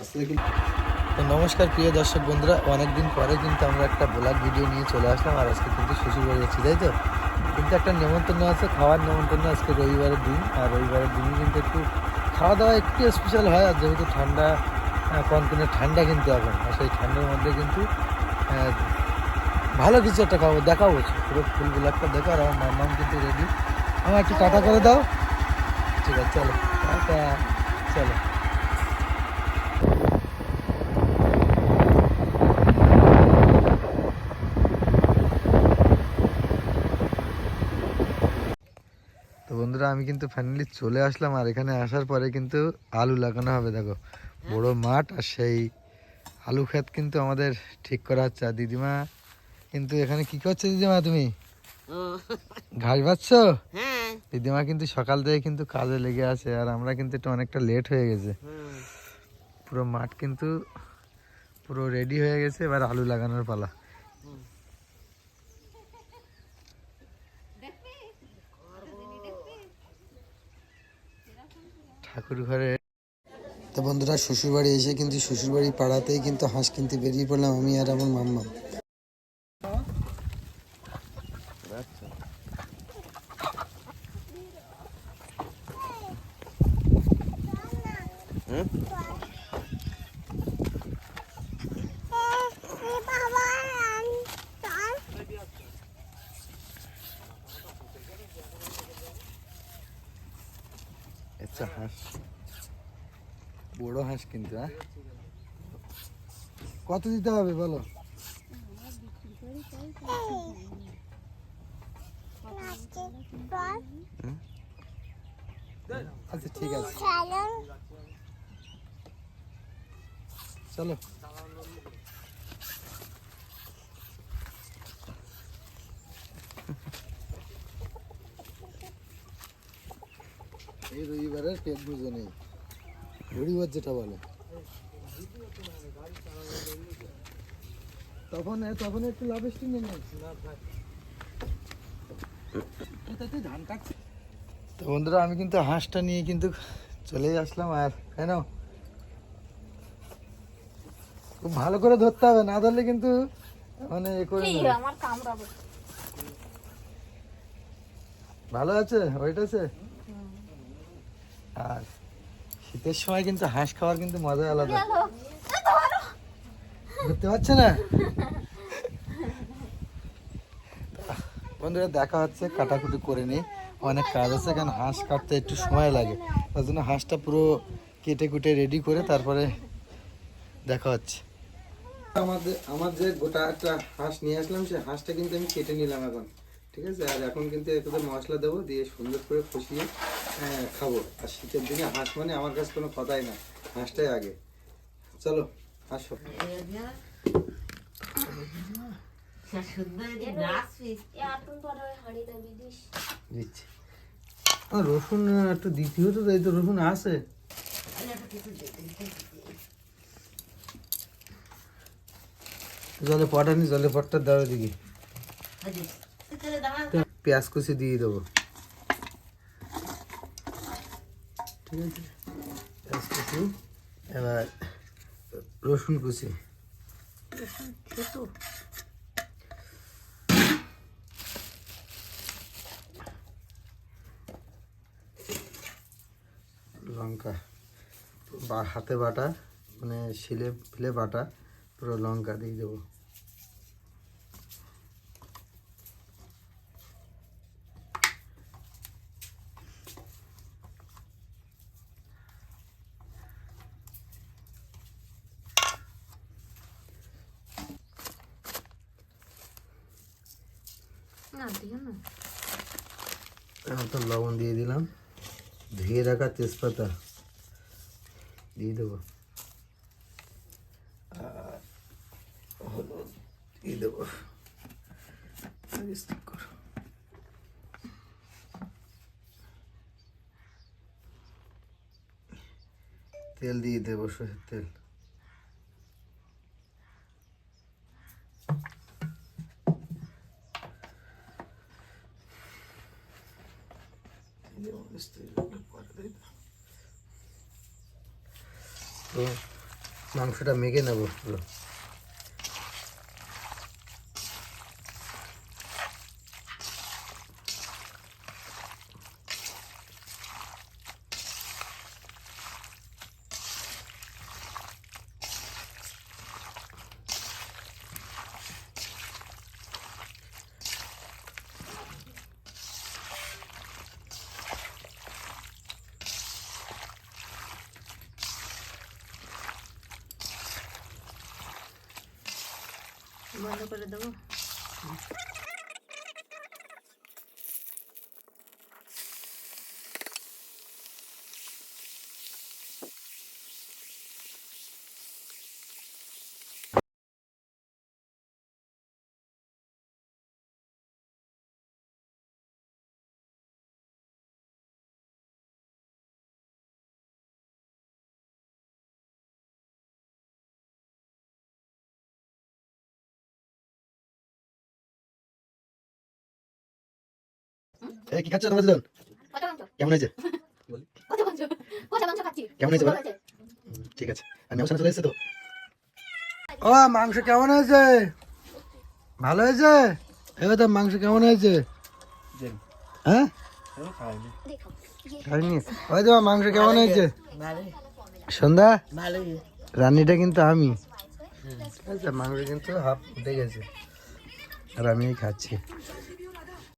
তো নমস্কার প্রিয় দর্শক বন্ধুরা, অনেকদিন পরে কিন্তু আমরা একটা ব্লগ ভিডিও নিয়ে চলে আসলাম। আর আজকে কিন্তু শ্বশুরবাড়ি যাচ্ছি, তাই তো। কিন্তু একটা নেমন্তন্ন আছে, খাওয়ার নেমন্তন্ন আজকে রবিবারের দিন। আর রবিবারের দিনই কিন্তু একটু খাওয়া দাওয়া একটু স্পেশাল হয়। আর যেহেতু ঠান্ডা, কনকনে ঠান্ডা কিন্তু এখন, আর সেই ঠান্ডার মধ্যে কিন্তু ভালো কিছু একটা খাবো, দেখাবো পুরো ফুল ব্লগটা দেখো। আর আমার মাম্মাম কিন্তু রেডি। আমার একটু টাটা করে দাও। ঠিক আছে, চলো টাটা, চলো। তো বন্ধুরা, আমি কিন্তু ফাইনালি চলে আসলাম। আর এখানে আসার পরে কিন্তু আলু লাগানো হবে, দেখো বড় মাঠ। আর সেই আলু ক্ষেত কিন্তু আমাদের ঠিক করা হচ্ছে। আর দিদিমা কিন্তু এখানে কি করছো দিদিমা, তুমি ঘাস বাচ্ছো? দিদিমা কিন্তু সকাল থেকে কিন্তু কাজে লেগে আছে। আর আমরা কিন্তু একটু অনেকটা লেট হয়ে গেছে। পুরো মাঠ কিন্তু পুরো রেডি হয়ে গেছে, এবার আলু লাগানোর পালা। ঠাকুর ঘরে। তো বন্ধুরা, শ্বশুরবাড়ি এসে কিন্তু শ্বশুরবাড়ি পাড়াতেই কিন্তু হাঁস কিনতে বেরিয়ে পড়লাম আমি আর আমার মাম্মা। আচ্ছা, হাঁস বড় হাঁস কিন্তু। কত দিতে হবে বলো? আচ্ছা ঠিক আছে, চলো। এই রবিবারের পেট বুঝে নেই, রবিবার যেটা বলে। তখন তখন একটু লাভ স্টিং ধান কাটছে। তো বন্ধুরা, আমি কিন্তু হাঁসটা নিয়ে কিন্তু চলেই আসলাম। আর কেন খুব ভালো করে ধরতে হবে, না ধরলে কিন্তু মানে এ করে ভালো আছে, ওয়েট আছে। আর শীতের সময় কিন্তু হাঁস খাওয়ার কিন্তু মজা আলাদা। ধরতে পারছে না বন্ধুরা, দেখা হচ্ছে, কাটাকুটি করে নিই, অনেক কাজ আছে। কারণ হাঁস কাটতে একটু সময় লাগে, তার জন্য হাঁসটা পুরো কেটে কুটে রেডি করে তারপরে দেখা হচ্ছে। আমার যে গোটা একটা হাঁস নিয়ে আসলাম, সেই হাঁসটা কিন্তু আমি কেটে নিলাম এখন, ঠিক আছে। আর এখন কিন্তু এতে মশলা দেবো, দিয়ে সুন্দর করে কষিয়ে খাবো। আর শীতের দিনে হাঁস মানে আমার কাছে কোনো কথাই না, হাঁসটাই আগে। চলো আসো। রসুন একটু দিতে হতো, তাই তো রসুন আছে। জলে পটানি, জলে পটটা দেওয়া দিকে পেঁয়াজ কুচি দিয়ে দেবো, ঠিক আছে। পেঁয়াজ কুচি, এবার রসুন কুচি, লঙ্কা বা হাতে বাটা, মানে শিলে ফিলে বাটা পুরো লঙ্কা দিয়ে দেবো। তো লবণ দিয়ে দিলাম, ধুয়ে রাখা তেজপাতা দিয়ে দেবো, আর হলুদ দিয়ে দেবো, তেল দিয়ে দেবো, সরষের তেল। তো মাংসটা মেখে নেবো পুরো। বন্ধ করে দেবো। কি খাচ্ছ তোমরা দুজন? কেমন হয়েছে? কেমন হয়েছে বলো? ঠিক আছে, আর নেওয়া চলে এসেছে তো? ও মাংস কেমন হয়েছে? ভালো হয়েছে? এবার তো মাংস কেমন হয়েছে? হ্যাঁ খাইনি। ওই তো মাংস কেমন হয়েছে? সন্ধ্যা রান্নিটা কিন্তু আমি, ঠিক আছে? মাংস কিন্তু হাফ উঠে গেছে আর আমি খাচ্ছি।